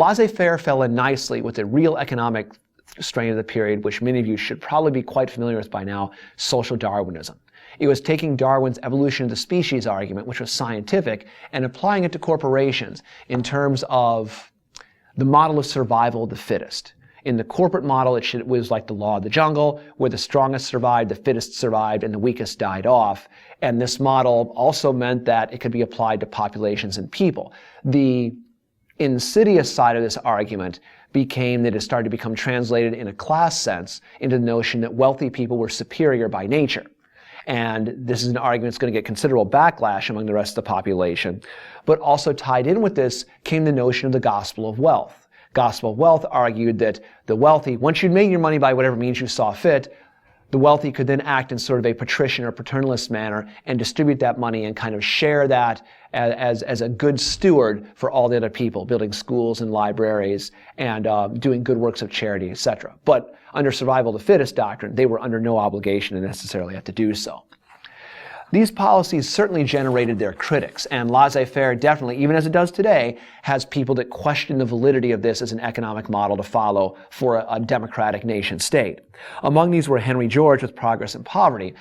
Laissez-faire fell in nicely with the real economic strain of the period, which many of you should probably be quite familiar with by now, social Darwinism. It was taking Darwin's evolution of the species argument, which was scientific, and applying it to corporations in terms of the model of survival of the fittest. In the corporate model, it was like the law of the jungle, where the strongest survived, the fittest survived, and the weakest died off. And this model also meant that it could be applied to populations and people. The insidious side of this argument became that it started to become translated in a class sense into the notion that wealthy people were superior by nature. And this is an argument that's going to get considerable backlash among the rest of the population. But also tied in with this came the notion of the gospel of wealth. Gospel of wealth argued that the wealthy, once you'd made your money by whatever means you saw fit, the wealthy could then act in sort of a patrician or paternalist manner and distribute that money and kind of share that as a good steward for all the other people, building schools and libraries and doing good works of charity, etc. But under survival of the fittest doctrine, they were under no obligation to necessarily have to do so. These policies certainly generated their critics, and laissez-faire definitely, even as it does today, has people that question the validity of this as an economic model to follow for a democratic nation state. Among these were Henry George with Progress and Poverty.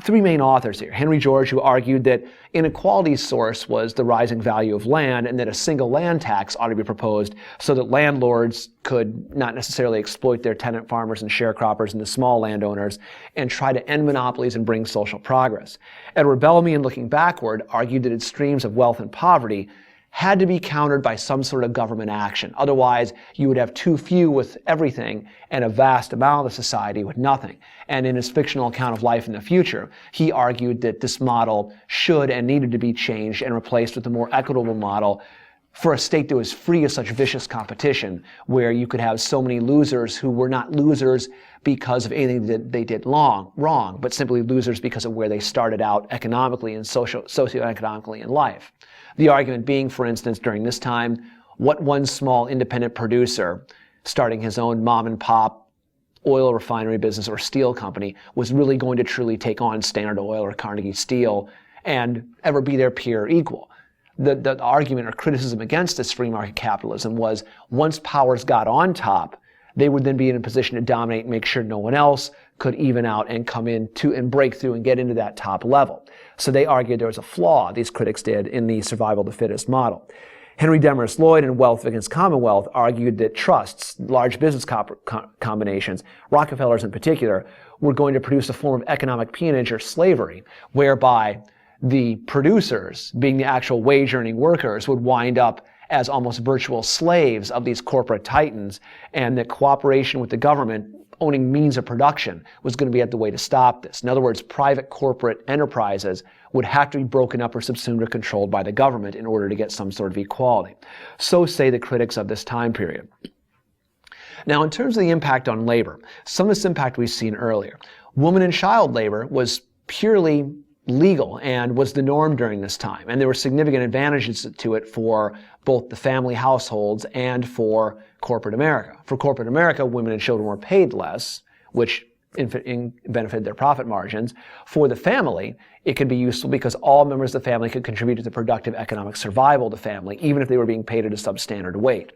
Three main authors here. Henry George, who argued that inequality's source was the rising value of land and that a single land tax ought to be proposed so that landlords could not necessarily exploit their tenant farmers and sharecroppers and the small landowners and try to end monopolies and bring social progress. Edward Bellamy, in looking backward, argued that extremes of wealth and poverty had to be countered by some sort of government action. Otherwise, you would have too few with everything and a vast amount of society with nothing. And in his fictional account of life in the future, he argued that this model should and needed to be changed and replaced with a more equitable model for a state that was free of such vicious competition, where you could have so many losers who were not losers because of anything that they did wrong, but simply losers because of where they started out economically and socioeconomically in life. The argument being, for instance, during this time, what one small independent producer starting his own mom and pop oil refinery business or steel company was really going to truly take on Standard Oil or Carnegie Steel and ever be their peer equal. The argument or criticism against this free market capitalism was once powers got on top, they would then be in a position to dominate and make sure no one else could even out and come in to and break through and get into that top level. So they argued there was a flaw, these critics did, in the survival of the fittest model. Henry Demarest Lloyd in Wealth Against Commonwealth argued that trusts, large business combinations, Rockefellers in particular, were going to produce a form of economic peonage or slavery, whereby the producers, being the actual wage-earning workers, would wind up as almost virtual slaves of these corporate titans, and that cooperation with the government owning means of production was going to be at the way to stop this. In other words, private corporate enterprises would have to be broken up or subsumed or controlled by the government in order to get some sort of equality. So say the critics of this time period. Now, in terms of the impact on labor, some of this impact we've seen earlier. Woman and child labor was purely legal and was the norm during this time, and there were significant advantages to it for both the family households and for corporate America. For corporate America, women and children were paid less, which benefited their profit margins. For the family, it could be useful because all members of the family could contribute to the productive economic survival of the family, even if they were being paid at a substandard wage.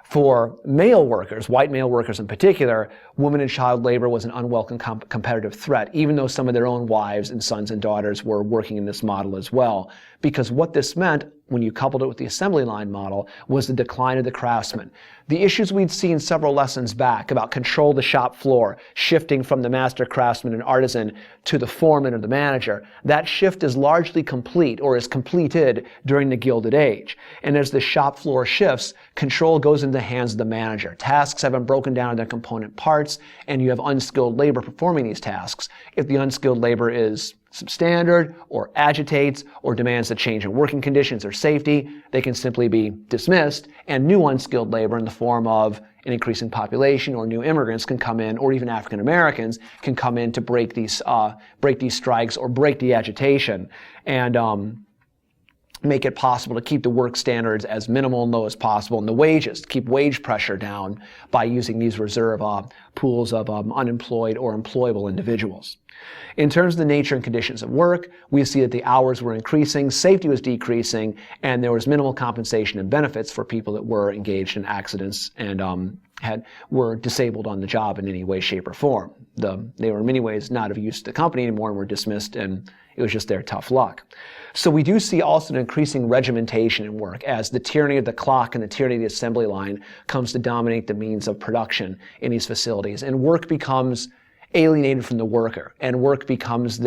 For male workers, white male workers in particular, women and child labor was an unwelcome competitive threat, even though some of their own wives and sons and daughters were working in this model as well. Because what this meant, when you coupled it with the assembly line model, was the decline of the craftsman. The issues we'd seen several lessons back about control of the shop floor, shifting from the master craftsman and artisan to the foreman or the manager, that shift is largely complete or is completed during the Gilded Age. And as the shop floor shifts, control goes into the hands of the manager. Tasks have been broken down into their component parts, and you have unskilled labor performing these tasks. If the unskilled labor is substandard or agitates or demands a change in working conditions or safety, they can simply be dismissed, and new unskilled labor in the form of an increasing population or new immigrants can come in, or even African Americans can come in to break these strikes or break the agitation and make it possible to keep the work standards as minimal and low as possible, and the wages, keep wage pressure down by using these reserve pools of unemployed or employable individuals. In terms of the nature and conditions of work, we see that the hours were increasing, safety was decreasing, and there was minimal compensation and benefits for people that were engaged in accidents and were disabled on the job in any way, shape, or form. They were in many ways not of use to the company anymore and were dismissed, and it was just their tough luck. So we do see also an increasing regimentation in work as the tyranny of the clock and the tyranny of the assembly line comes to dominate the means of production in these facilities, and work becomes alienated from the worker, and work becomes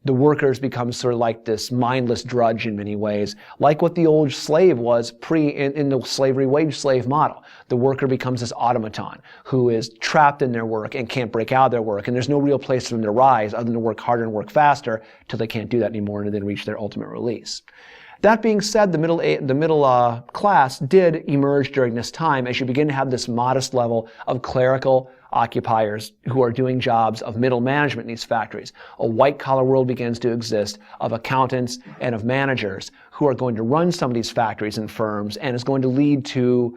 the workers become sort of like this mindless drudge in many ways, like what the old slave was in the slavery wage slave model. The worker becomes this automaton who is trapped in their work and can't break out of their work, and there's no real place for them to rise other than to work harder and work faster till they can't do that anymore and then reach their ultimate release. That being said, the middle class did emerge during this time as you begin to have this modest level of clerical occupiers who are doing jobs of middle management in these factories. A white-collar world begins to exist of accountants and of managers who are going to run some of these factories and firms, and is going to lead to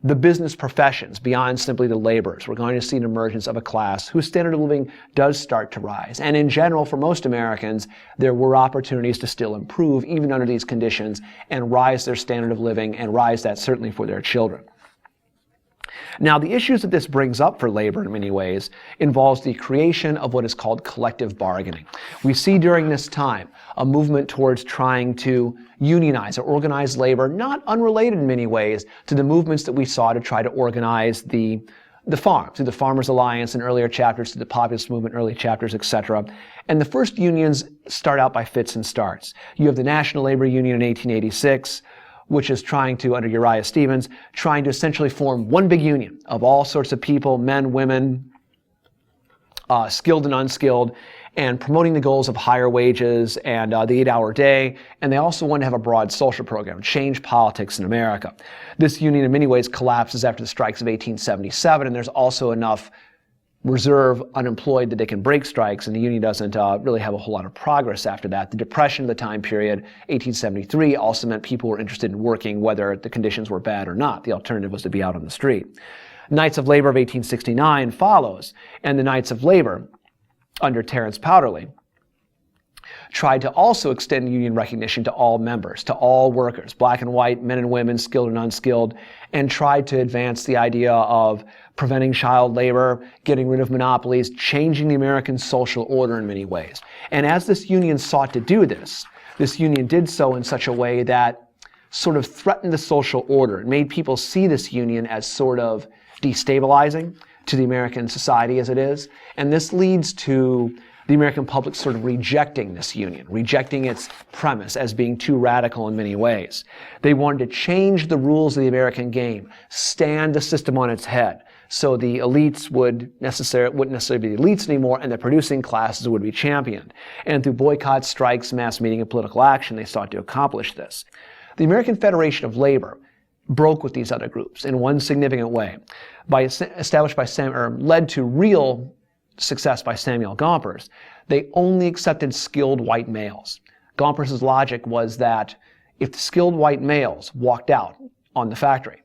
the business professions beyond simply the laborers. We're going to see an emergence of a class whose standard of living does start to rise. And in general, for most Americans, there were opportunities to still improve even under these conditions and rise their standard of living, and rise that certainly for their children. Now, the issues that this brings up for labor in many ways involves the creation of what is called collective bargaining. We see during this time a movement towards trying to unionize or organize labor, not unrelated in many ways to the movements that we saw to try to organize the farm, through the Farmers Alliance in earlier chapters, to the populist movement, early chapters, etc. And the first unions start out by fits and starts. You have the National Labor Union in 1886, which is trying to, under Uriah Stevens, trying to essentially form one big union of all sorts of people, men, women, skilled and unskilled, and promoting the goals of higher wages and the 8-hour day. And they also want to have a broad social program, change politics in America. This union in many ways collapses after the strikes of 1877, and there's also enough reserve unemployed that they can break strikes, and the union doesn't really have a whole lot of progress after that. The Depression of the time period, 1873, also meant people were interested in working whether the conditions were bad or not. The alternative was to be out on the street. Knights of Labor of 1869 follows, and the Knights of Labor, under Terence Powderly, tried to also extend union recognition to all members, to all workers, black and white, men and women, skilled and unskilled, and tried to advance the idea of preventing child labor, getting rid of monopolies, changing the American social order in many ways. And as this union sought to do this union did so in such a way that sort of threatened the social order. It made people see this union as sort of destabilizing to the American society as it is. And this leads to the American public sort of rejecting this union, rejecting its premise as being too radical in many ways. They wanted to change the rules of the American game, stand the system on its head, so the elites wouldn't necessarily be the elites anymore, and the producing classes would be championed. And through boycotts, strikes, mass meeting, and political action, they sought to accomplish this. The American Federation of Labor broke with these other groups in one significant way, led to real success by Samuel Gompers. They only accepted skilled white males. Gompers' logic was that if the skilled white males walked out on the factory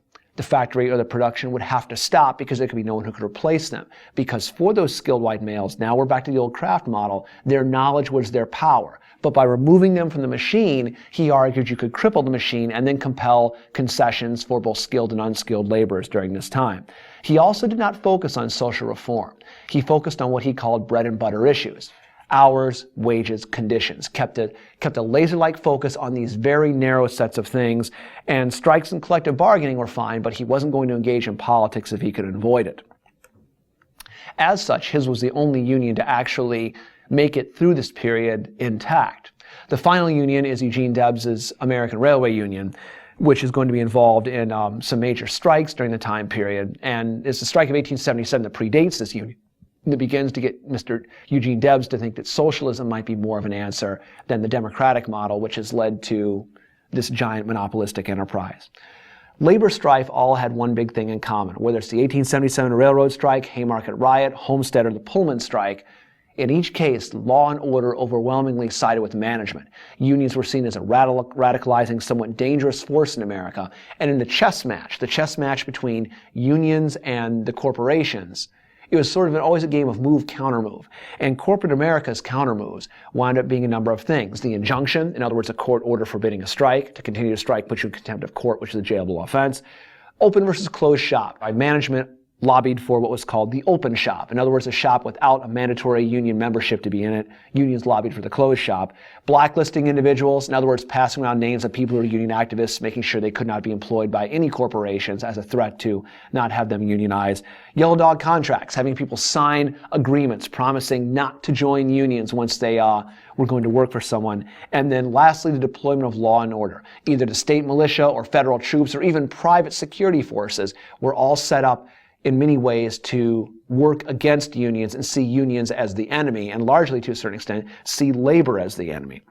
or the production would have to stop because there could be no one who could replace them. Because for those skilled white males, now we're back to the old Kraft model, their knowledge was their power. But by removing them from the machine, he argued you could cripple the machine and then compel concessions for both skilled and unskilled laborers during this time. He also did not focus on social reform. He focused on what he called bread and butter issues. Hours, wages, conditions. Kept a laser-like focus on these very narrow sets of things, and strikes and collective bargaining were fine, but he wasn't going to engage in politics if he could avoid it. As such, his was the only union to actually make it through this period intact. The final union is Eugene Debs's American Railway Union, which is going to be involved in some major strikes during the time period. And it's the strike of 1877 that predates this union that begins to get Mr. Eugene Debs to think that socialism might be more of an answer than the democratic model, which has led to this giant monopolistic enterprise. Labor strife all had one big thing in common. Whether it's the 1877 railroad strike, Haymarket riot, Homestead, or the Pullman strike, in each case, law and order overwhelmingly sided with management. Unions were seen as a radicalizing, somewhat dangerous force in America. And in the chess match between unions and the corporations, It was sort of always a game of move, counter-move. And corporate America's counter-moves wound up being a number of things. The injunction, in other words, a court order forbidding a strike. To continue to strike puts you in contempt of court, which is a jailable offense. Open versus closed shop. Management lobbied for what was called the open shop. In other words, a shop without a mandatory union membership to be in it. Unions lobbied for the closed shop. Blacklisting individuals. In other words, passing around names of people who are union activists, making sure they could not be employed by any corporations as a threat to not have them unionize. Yellow dog contracts, having people sign agreements promising not to join unions once they were going to work for someone. And then lastly, the deployment of law and order. Either the state militia or federal troops or even private security forces were all set up in many ways to work against unions and see unions as the enemy, and largely to a certain extent see labor as the enemy.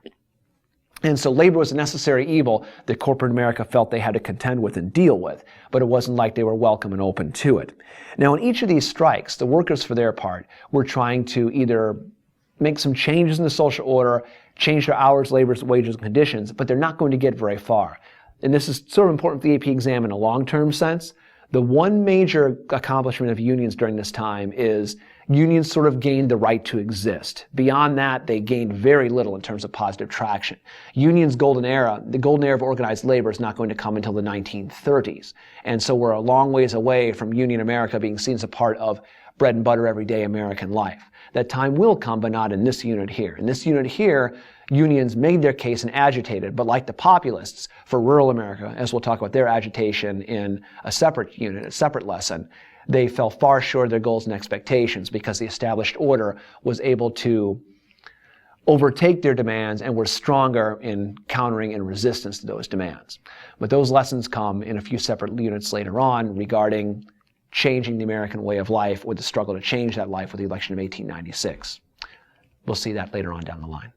And so labor was a necessary evil that corporate America felt they had to contend with and deal with, but it wasn't like they were welcome and open to it. Now, in each of these strikes, the workers, for their part, were trying to either make some changes in the social order, change their hours, labor, wages, and conditions, but they're not going to get very far. And this is sort of important for the AP exam in a long-term sense. The one major accomplishment of unions during this time is unions sort of gained the right to exist. Beyond that, they gained very little in terms of positive traction. Unions' golden era, the golden era of organized labor, is not going to come until the 1930s. And so we're a long ways away from union America being seen as a part of bread and butter everyday American life. That time will come, but not in this unit here. In this unit here, unions made their case and agitated, but like the populists for rural America, as we'll talk about their agitation in a separate unit, a separate lesson, they fell far short of their goals and expectations because the established order was able to overtake their demands and were stronger in countering and resistance to those demands. But those lessons come in a few separate units later on regarding changing the American way of life, or the struggle to change that life with the election of 1896. We'll see that later on down the line.